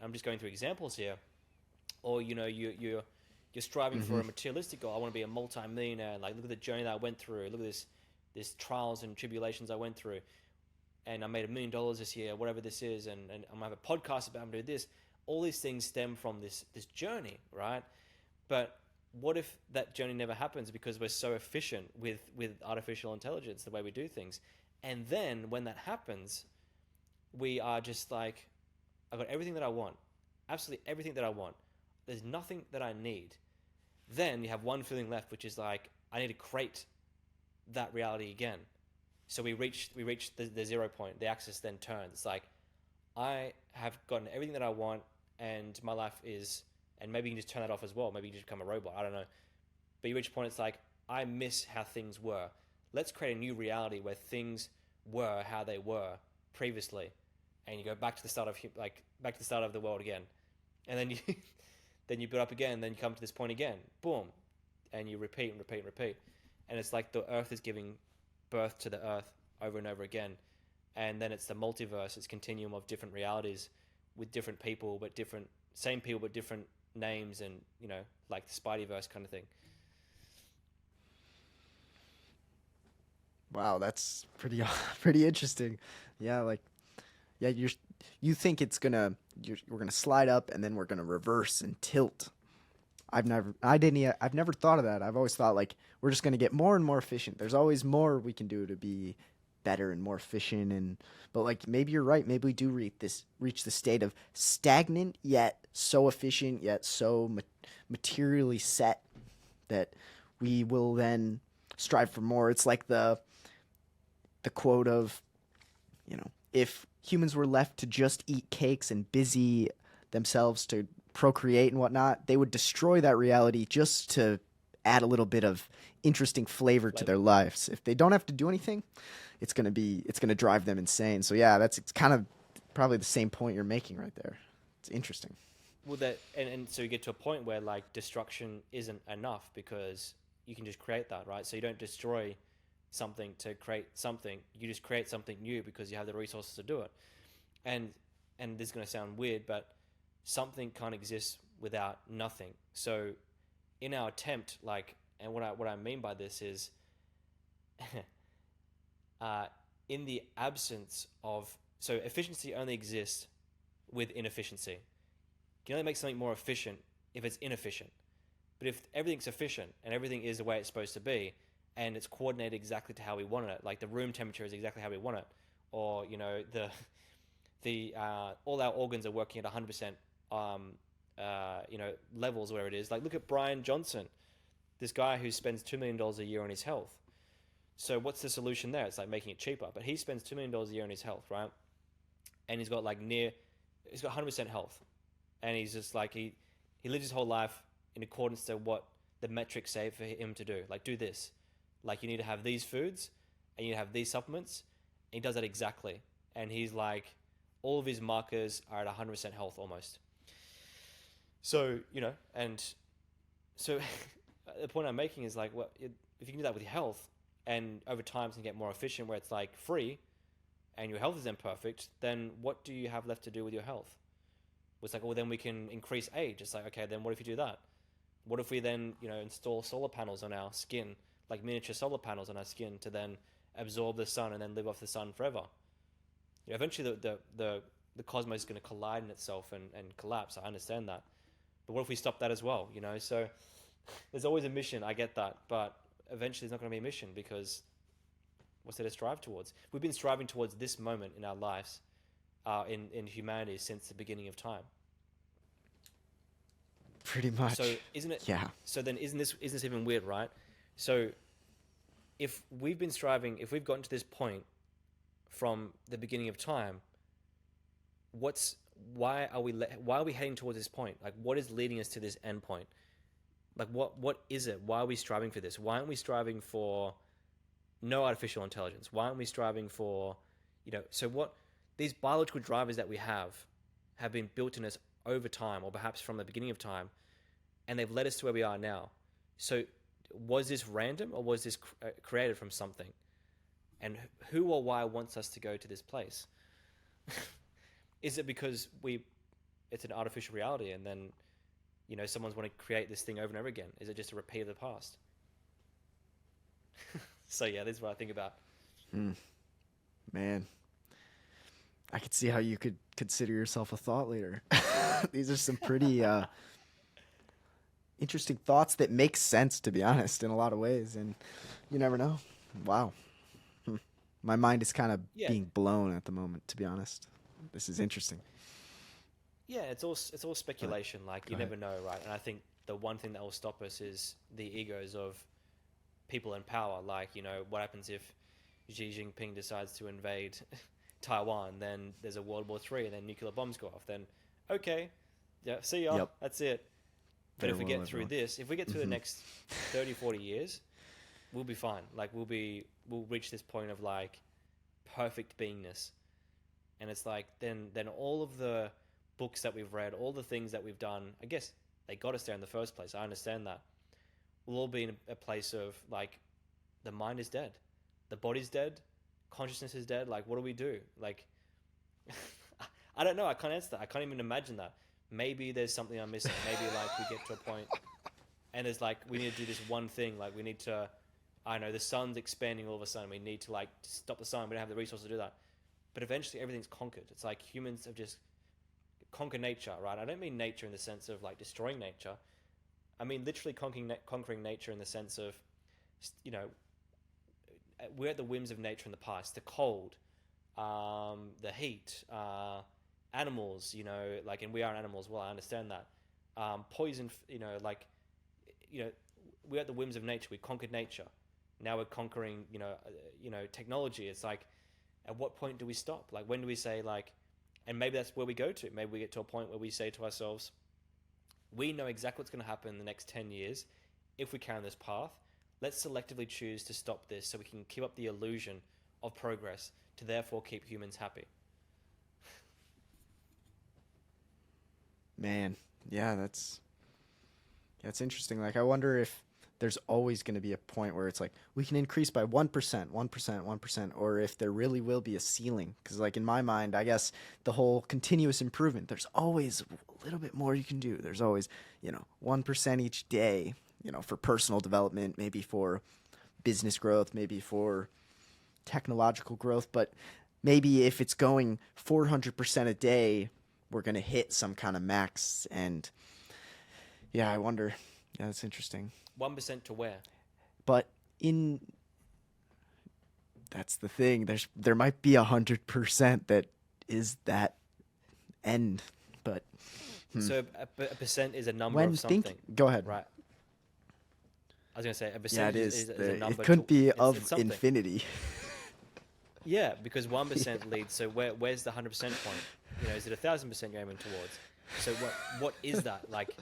I'm just going through examples here, or you're striving Mm-hmm. for a materialistic goal. I want to be a multi-millionaire. Like, look at the journey that I went through. Look at this trials and tribulations I went through, and I made $1 million this year, whatever this is, and I'm gonna have a podcast about I'm doing this. All these things stem from this journey, right? But what if that journey never happens because we're so efficient with artificial intelligence, the way we do things? And then when that happens, we are just like, I got everything that I want, absolutely everything that I want. There's nothing that I need. Then you have one feeling left, which is like, I need to create that reality again. So we reach the 0 point. The axis then turns. It's like, I have gotten everything that I want, and my life is, and maybe you can just turn that off as well. Maybe you just become a robot. I don't know. But you reach a point, it's like, I miss how things were. Let's create a new reality where things were how they were previously, and you go back to the start of the world again, and then you then you build up again. Then you come to this point again. Boom, and you repeat and repeat and repeat, and it's like the Earth is giving birth to the Earth over and over again. and then it's the multiverse, it's continuum of different realities with different people, but different same people but different names, and like the Spideyverse kind of thing. Wow, that's pretty pretty interesting. Yeah, like yeah, you think we're gonna slide up and then we're gonna reverse and tilt. I've never thought of that. I've always thought like we're just gonna get more and more efficient. There's always more we can do to be better and more efficient, but like maybe you're right. Maybe we do reach the state of stagnant yet so efficient yet so materially set that we will then strive for more. It's like the quote of, if humans were left to just eat cakes and busy themselves to procreate and whatnot, they would destroy that reality just to add a little bit of interesting flavor to their lives. If they don't have to do anything, it's gonna drive them insane. So yeah, it's kind of probably the same point you're making right there. It's interesting. Well, that and so you get to a point where like destruction isn't enough because you can just create that, right? So you don't destroy something to create something. You just create something new because you have the resources to do it. And this is going to sound weird, but something can't exist without nothing. So in our attempt, like, and what I mean by this is, in the absence of, so efficiency only exists with inefficiency. You can only make something more efficient if it's inefficient. But if everything's efficient and everything is the way it's supposed to be, and it's coordinated exactly to how we want it, like the room temperature is exactly how we want it, or the all our organs are working at 100% levels, where it is. Like, look at Brian Johnson, this guy who spends $2 million a year on his health. So what's the solution there? It's like making it cheaper, but he spends $2 million a year on his health, right? And he's got he's got 100% health, and he's just like he lives his whole life in accordance to what the metrics say for him to do. Like, do this. Like, you need to have these foods, and you have these supplements. And he does that exactly. And he's like, all of his markers are at 100% health almost. So, and so the point I'm making is like, if you can do that with your health, and over time you can get more efficient where it's like free, and your health is imperfect, then what do you have left to do with your health? It's like, well, then we can increase age. It's like, okay, then what if you do that? What if we then, install solar panels on our skin, like miniature solar panels on our skin, to then absorb the sun and then live off the sun forever? Eventually the cosmos is going to collide in itself and collapse. I understand that. But what if we stop that as well? So there's always a mission. I get that. But eventually there's not going to be a mission, because what's there to strive towards? We've been striving towards this moment in our lives, in humanity, since the beginning of time. Pretty much. So isn't it? Yeah. So then isn't this even weird, right? So if we've been striving, if we've gotten to this point from the beginning of time, why are we heading towards this point? Like, what is leading us to this end point? Like, what is it? Why are we striving for this? Why aren't we striving for no artificial intelligence? Why aren't we striving for, so what these biological drivers that we have been built in us over time, or perhaps from the beginning of time, and they've led us to where we are now. So was this random, or was this created from something? And who or why wants us to go to this place? Is it because it's an artificial reality, and then, someone's want to create this thing over and over again? Is it just a repeat of the past? So yeah, this is what I think about. Man, I could see how you could consider yourself a thought leader. These are some pretty interesting thoughts that make sense, to be honest, in a lot of ways. And you never know. Wow. My mind is kind of being blown at the moment, to be honest. This is interesting. Yeah, it's all speculation. Like, you never know, right? And I think the one thing that will stop us is the egos of people in power. Like, what happens if Xi Jinping decides to invade Taiwan? Then there's a World War III, and then nuclear bombs go off. Then, okay, yeah, see ya. Yep. That's it. But if we get through this, if we get through the next 30, 40 years, we'll be fine. Like, we'll reach this point of like perfect beingness. And it's like, then all of the books that we've read, all the things that we've done, I guess they got us there in the first place. I understand that. We'll all be in a place of like, the mind is dead, the body's dead, consciousness is dead, like what do we do? Like, I don't know. I can't answer that. I can't even imagine that. Maybe there's something I'm missing. Maybe like we get to a point and there's like, we need to do this one thing. Like we need to, I don't know, the sun's expanding all of a sudden. We need to like stop the sun. We don't have the resources to do that. But eventually everything's conquered. It's like humans have just conquered nature, right? I don't mean nature in the sense of like destroying nature. I mean literally conquering nature in the sense of, you know, we're at the whims of nature in the past. The cold, the heat, animals, you know, like, and we are animals. Well, I understand that. Poison, you know, like, you know, we're at the whims of nature. We conquered nature. Now we're conquering, you know, technology. It's like, at what point do we stop? Like, when do we say like, and maybe that's where we go to. Maybe we get to a point where we say to ourselves, we know exactly what's going to happen in the next 10 years if we carry on this path. Let's selectively choose to stop this so we can keep up the illusion of progress to therefore keep humans happy. Man, yeah, that's interesting. Like, I wonder if there's always going to be a point where it's like we can increase by 1%, 1%, or if there really will be a ceiling. Because, like, in my mind, I guess the whole continuous improvement, there's always a little bit more you can do. There's always, 1% each day, for personal development, maybe for business growth, maybe for technological growth. But maybe if it's going 400% a day, we're going to hit some kind of max. And yeah, I wonder. Yeah, that's interesting. 1% to where? But that's the thing. There might be 100% that is that end. But so a percent is a number of something. Go ahead. Right. I was going to say a percent is a number. It couldn't be of infinity. Yeah, because 1% leads. So where's the 100% point? Is it 1,000% you're aiming towards? So what is that like?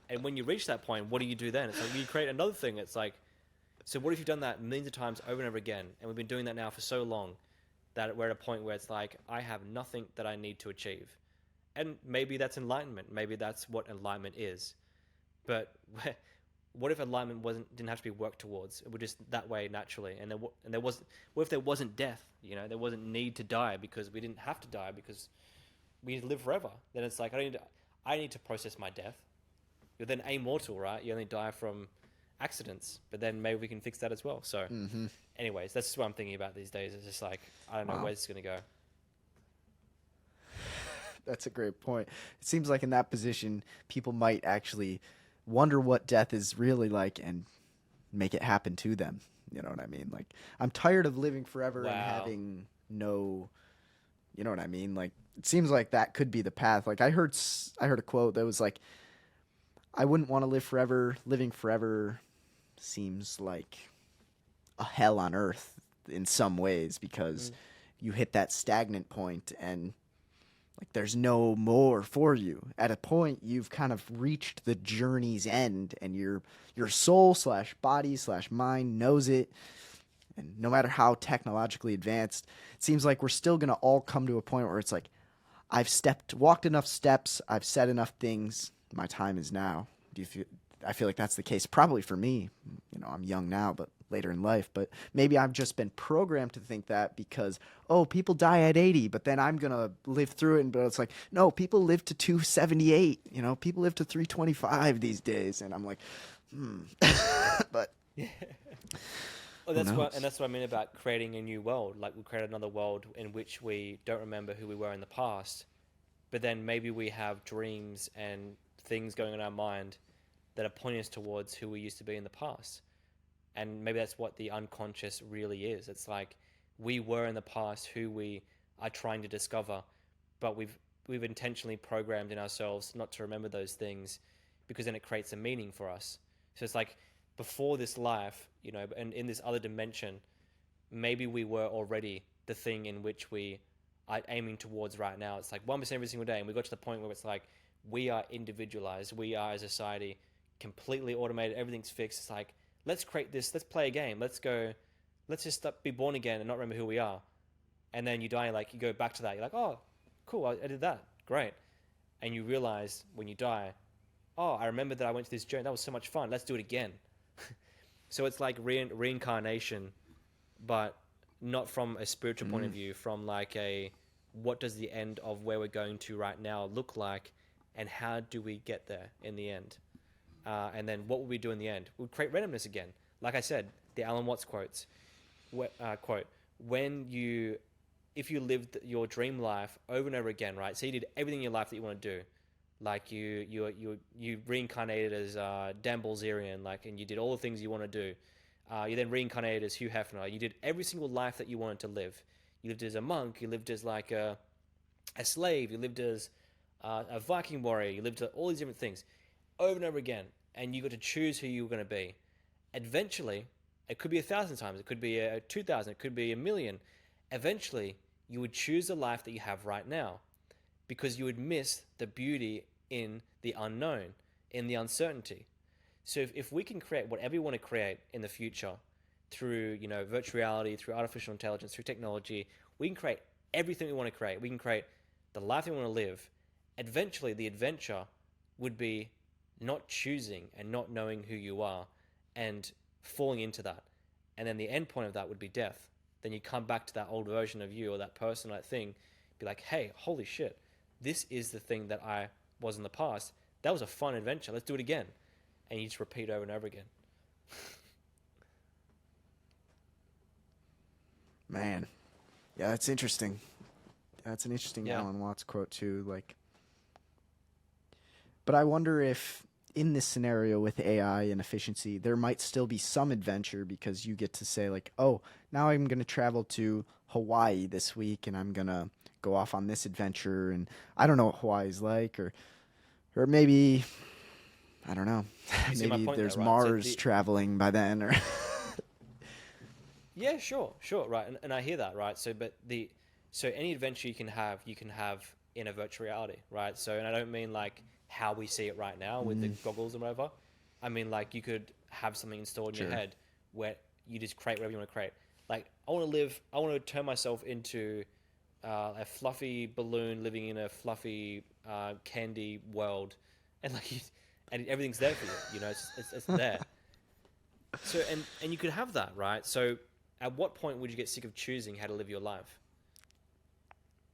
And when you reach that point, what do you do then? It's like you create another thing. It's like, so what if you've done that millions of times over and over again? And we've been doing that now for so long that we're at a point where it's like, I have nothing that I need to achieve. And maybe that's enlightenment. Maybe that's what enlightenment is. But what if enlightenment didn't have to be worked towards? It would just that way naturally. And there was, what if there wasn't death? There wasn't need to die because we didn't have to die because we live forever. Then it's like, I need to process my death. You're then amortal, right? You only die from accidents, but then maybe we can fix that as well. So anyways, that's just what I'm thinking about these days. It's just like, I don't know where it's going to go. That's a great point. It seems like in that position, people might actually wonder what death is really like and make it happen to them. You know what I mean? Like, I'm tired of living forever and having no, you know what I mean? Like, it seems like that could be the path. Like, I heard a quote that was like, I wouldn't want to live forever. Living forever seems like a hell on earth in some ways because you hit that stagnant point and like there's no more for you. At a point, you've kind of reached the journey's end and your soul / body / mind knows it. And no matter how technologically advanced, it seems like we're still going to all come to a point where it's like, I've walked enough steps, I've said enough things. My time is now. I feel like that's the case probably for me. I'm young now, but later in life. But maybe I've just been programmed to think that because, people die at 80, but then I'm going to live through it. But it's like, no, people live to 278. People live to 325 these days. And I'm like, But yeah. Well, that's what I mean about creating a new world. Like, we create another world in which we don't remember who we were in the past, but then maybe we have dreams and things going on in our mind that are pointing us towards who we used to be in the past. And maybe that's what the unconscious really is. It's like we were in the past who we are trying to discover, but we've intentionally programmed in ourselves not to remember those things because then it creates a meaning for us. So it's like before this life, and in this other dimension, maybe we were already the thing in which we are aiming towards right now. It's like 1% every single day. And we got to the point where it's like, we are individualized. We are, as a society, completely automated. Everything's fixed. It's like, let's create this. Let's play a game. Let's just be born again and not remember who we are. And then you die, like, you go back to that. You're like, oh, cool, I did that. Great. And you realize when you die, oh, I remember that I went to this journey. That was so much fun. Let's do it again. So it's like reincarnation, but not from a spiritual point of view, from like a what does the end of where we're going to right now look like, and how do we get there in the end? And then what will we do in the end? We'll create randomness again. Like I said, the Alan Watts quote, if you lived your dream life over and over again, right? So you did everything in your life that you want to do. Like you reincarnated as Dan Bilzerian, like, and you did all the things you want to do. You then reincarnated as Hugh Hefner. You did every single life that you wanted to live. You lived as a monk. You lived as like a slave. You lived as a Viking warrior. You lived all these different things over and over again, and you got to choose who you were going to be. Eventually, it could be 1,000 times. It could be 2,000. It could be 1,000,000. Eventually, you would choose the life that you have right now, because you would miss the beauty in the unknown, in the uncertainty. So if we can create whatever we want to create in the future through, virtual reality, through artificial intelligence, through technology, we can create everything we want to create. We can create the life we want to live. Eventually, the adventure would be not choosing and not knowing who you are and falling into that. And then the end point of that would be death. Then you come back to that old version of you or that person or that thing, be like, hey, holy shit, this is the thing that I was in the past. That was a fun adventure. Let's do it again. And you just repeat over and over again. Man. Yeah, that's interesting. That's an interesting Alan Watts quote too. Like, but I wonder if in this scenario with AI and efficiency, there might still be some adventure, because you get to say like, oh, now I'm going to travel to Hawaii this week and I'm going to go off on this adventure, and I don't know what Hawaii's like, or maybe, I don't know, maybe there's there, right? Mars traveling by then, or yeah, sure, right, and I hear that, right? So any adventure you can have in a virtual reality, right? So, and I don't mean like how we see it right now with the goggles and whatever. I mean, like, you could have something installed in your head where you just create whatever you want to create. Like, I want to turn myself into a fluffy balloon living in a fluffy candy world, and and everything's there for you. It's there. So and you could have that, right? So at what point would you get sick of choosing how to live your life?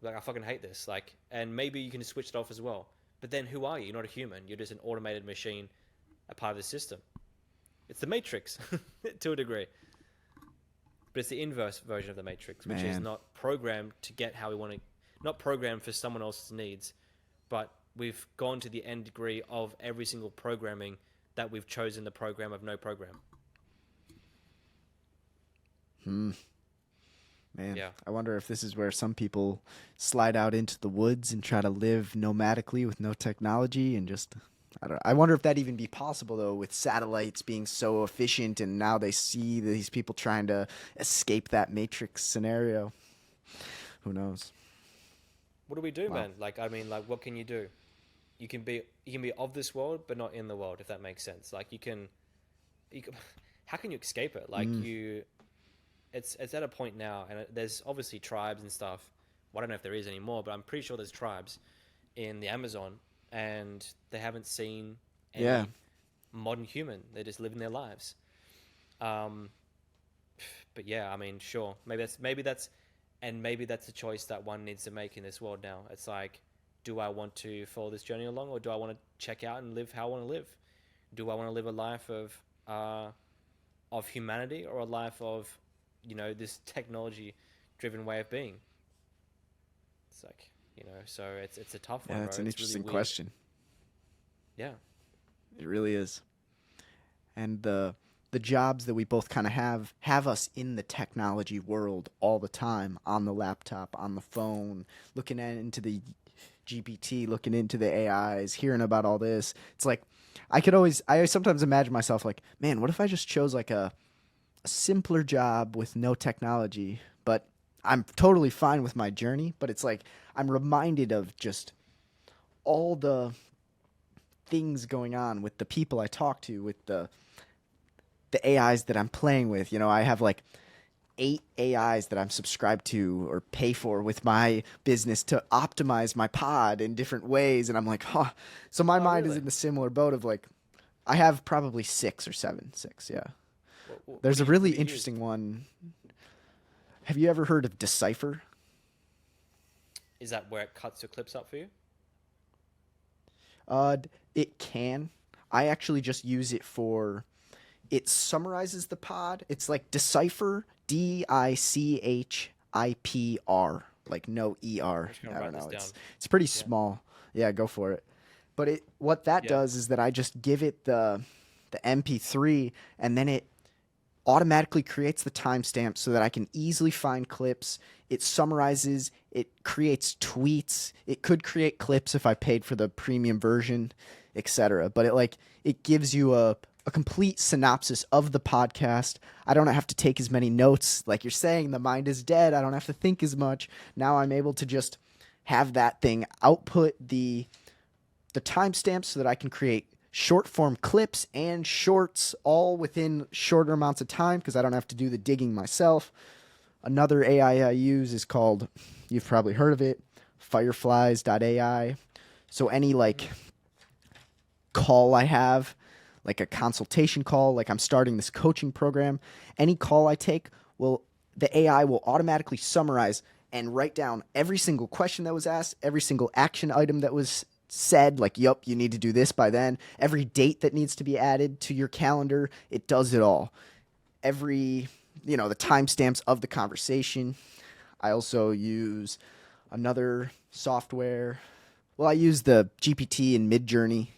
Like, I fucking hate this. Like, and maybe you can switch it off as well. But then who are you? You're not a human. You're just an automated machine, a part of the system. It's the Matrix to a degree. But it's the inverse version of the Matrix, which is not programmed to get how we want to, not programmed for someone else's needs, but we've gone to the end degree of every single programming that we've chosen the program of no program. Man, yeah. I wonder if this is where some people slide out into the woods and try to live nomadically with no technology, and just, I wonder if that even be possible, though, with satellites being so efficient, and now they see these people trying to escape that Matrix scenario. Who knows? What do we do, man? Like, I mean, like, what can you do? You can be of this world, but not in the world, if that makes sense. Like, you can how can you escape it? Like, it's at a point now, and there's obviously tribes and stuff. Well, I don't know if there is anymore, but I'm pretty sure there's tribes in the Amazon, and they haven't seen any modern human. They're just living their lives. But yeah, I mean, sure, maybe that's a choice that one needs to make in this world now. It's like, do I want to follow this journey along, or do I want to check out and live how I want to live? Do I want to live a life of humanity, or a life of, this technology-driven way of being? It's like, so it's a tough one. Yeah, it's an interesting really question. Yeah, it really is. And the jobs that we both kind of have us in the technology world all the time, on the laptop, on the phone, looking into the GPT, looking into the AIs, hearing about all this. It's like, I sometimes imagine myself like, man, what if I just chose like a simpler job with no technology? But I'm totally fine with my journey, but it's like I'm reminded of just all the things going on with the people I talk to, with the AIs that I'm playing with. I have like 8 AIs that I'm subscribed to or pay for with my business to optimize my pod in different ways, and I'm like, huh. So my mind is in the similar boat of like, I have probably 6 or 7. 6, yeah. There's a really interesting one. Have you ever heard of Decipher? Is that where it cuts your clips up for you? It can. I actually just use it for. It summarizes the pod. It's like Decipher, Dichipr, like no er. I'm just gonna I write don't this know. down. It's pretty Yeah. small. Yeah, go for it. But what that Yeah. does is that I just give it the MP3, and then it automatically creates the timestamp so that I can easily find clips. It summarizes, it creates tweets. It could create clips if I paid for the premium version, etc. But it gives you a complete synopsis of the podcast. I don't have to take as many notes. Like you're saying, the mind is dead. I don't have to think as much. Now I'm able to just have that thing output the timestamps so that I can create short form clips and shorts all within shorter amounts of time because I don't have to do the digging myself. Another AI I use is called, you've probably heard of it, fireflies.ai. So any call I have, like a consultation call, like I'm starting this coaching program, any call I take, the AI will automatically summarize and write down every single question that was asked, every single action item that was said, like, yup, you need to do this by then, every date that needs to be added to your calendar, it does it all. The timestamps of the conversation. I also use another software. Well, I use the GPT and Midjourney,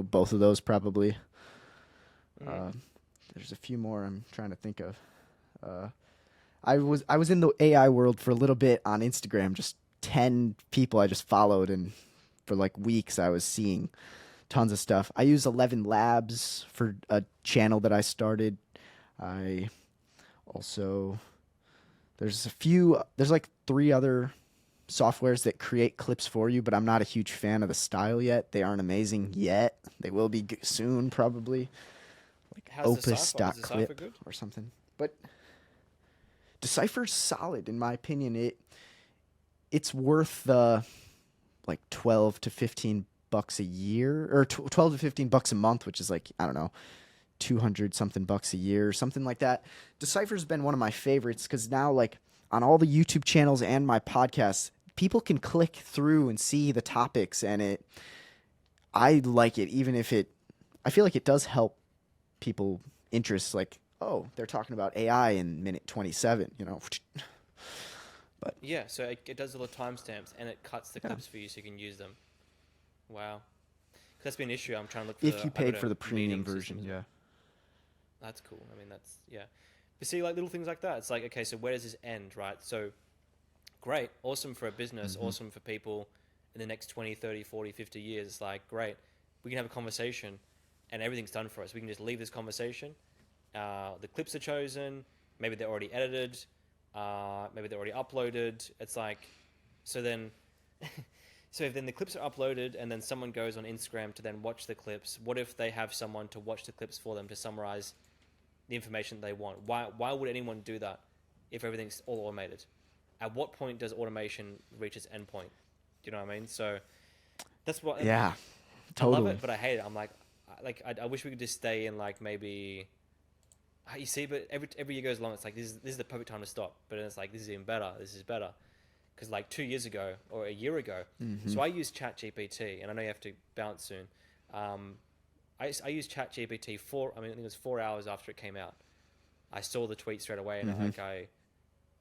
both of those probably. There's a few more I'm trying to think of. I was in the AI world for a little bit on Instagram, just 10 people I just followed, and for weeks I was seeing tons of stuff. I use 11 Labs for a channel that I started. I also there's 3 other softwares that create clips for you, but I'm not a huge fan of the style yet. They aren't amazing yet. They will be soon probably. Like How's Decipher? Is Decipher opus.clip good? or something. But Decipher's solid in my opinion. It's worth the 12 to 15 bucks a year, or 12 to 15 bucks a month, which is I don't know, 200 something bucks a year or something like that. Decipher's been one of my favorites because now on all the YouTube channels and my podcasts, people can click through and see the topics, and I like it, even if I feel like it does help people interests, oh, they're talking about AI in minute 27, But Yeah, so it does all the timestamps and it cuts the clips for you so you can use them. Wow. 'Cause that's been an issue. I'm trying to look for if you paid for the premium version, system. yeah. That's cool. I mean, yeah. But see, little things like that. It's okay, so where does this end, right? So great, awesome for a business, awesome for people in the next 20, 30, 40, 50 years. It's great. We can have a conversation and everything's done for us. We can just leave this conversation. The clips are chosen. Maybe they're already edited. Maybe they're already uploaded. It's so then, so if then the clips are uploaded and then someone goes on Instagram to then watch the clips, what if they have someone to watch the clips for them to summarize the information they want? Why would anyone do that if everything's all automated? At what point does automation reach its endpoint? Do you know what I mean? So that's what. Yeah, totally. I love it, but I hate it. I'm I wish we could just stay in you see, but every year goes along, it's this is the perfect time to stop. But then it's this is even better. This is better. Because 2 years ago or a year ago, so I use ChatGPT, and I know you have to bounce soon. I used ChatGPT I think it was 4 hours after it came out. I saw the tweet straight away, and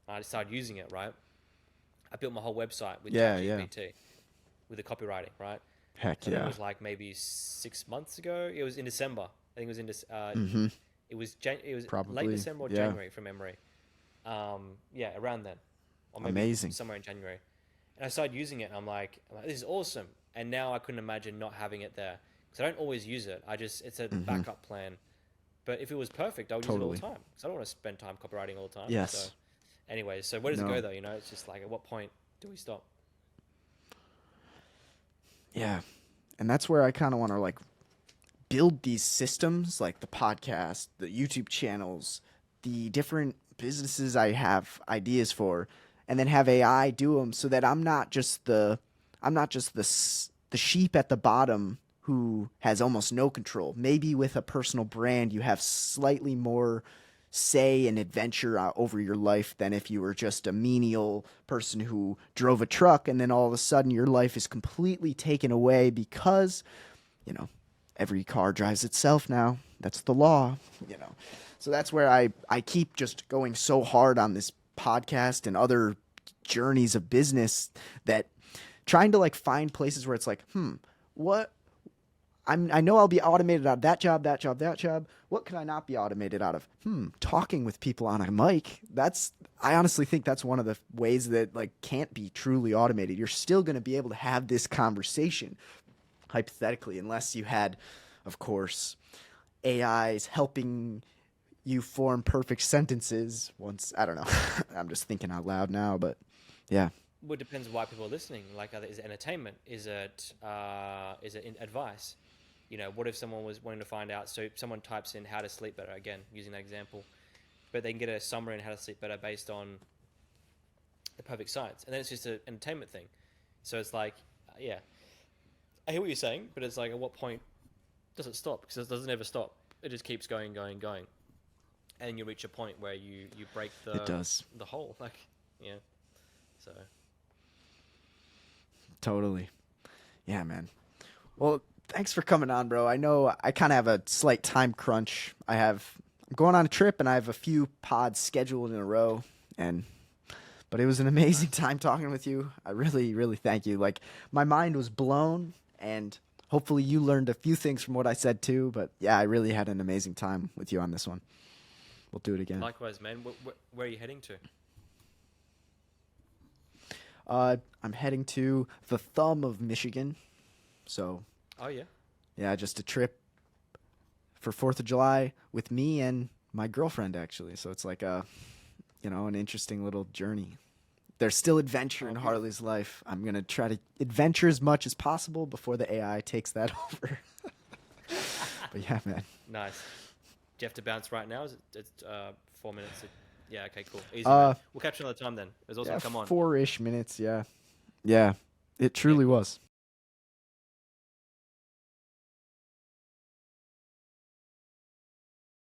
I started using it. Right, I built my whole website with ChatGPT with the copywriting. Right, heck and yeah. it was maybe 6 months ago. It was in December. I think it was in It was Probably, late December or January from memory. Around then, or maybe Amazing. somewhere in January. And I started using it, and I'm like, this is awesome. And now I couldn't imagine not having it there because I don't always use it. It's a backup plan. But if it was perfect, I would use it all the time because I don't want to spend time copywriting all the time. Yes. So, anyway, so where does it go though? It's just at what point do we stop? Yeah, and that's where I kind of want to build these systems, like the podcast, the YouTube channels, the different businesses I have ideas for, and then have AI do them so that I'm not just the sheep at the bottom who has almost no control. Maybe with a personal brand, you have slightly more say and adventure over your life than if you were just a menial person who drove a truck and then all of a sudden your life is completely taken away because, you know, every car drives itself now. That's the law, you know. So that's where I keep just going so hard on this podcast and other journeys of business, that trying to like find places where it's like, what I know I'll be automated out of that job, that job, that job. What can I not be automated out of? Talking with people on a mic. I honestly think that's one of the ways that like can't be truly automated. You're still going to be able to have this conversation hypothetically, unless you had, of course, AIs helping you form perfect sentences once. I don't know. I'm just thinking out loud now, but yeah. Well, it depends why people are listening. Like, is it entertainment? Is it advice? You know, what if someone was wanting to find out? So someone types in how to sleep better, again, using that example, but they can get a summary on how to sleep better based on the perfect science. And then it's just an entertainment thing. So it's like, yeah, I hear what you're saying, but it's like, at what point does it stop? Because it doesn't ever stop. It just keeps going, going, going. And you reach a point where you break the whole. Like, yeah. So. Totally. Yeah, man. Well, thanks for coming on, bro. I know I kind of have a slight time crunch. I'm going on a trip and I have a few pods scheduled in a row, but it was an amazing time talking with you. I really, really thank you. Like, my mind was blown, and hopefully you learned a few things from what I said too, but yeah, I really had an amazing time with you on this one. We'll do it again. Likewise, man. Where are you heading to? I'm heading to the thumb of Michigan. So, oh yeah, yeah, just a trip for 4th of July with me and my girlfriend, actually. So it's like an interesting little journey. There's still adventure in Harley's life. I'm going to try to adventure as much as possible before the AI takes that over. But yeah, man. Nice. Do you have to bounce right now? Is it 4 minutes? Yeah, okay, cool. Easy, man. We'll catch you another time then. It was awesome. Come on. 4-ish minutes, yeah. Yeah, it truly was.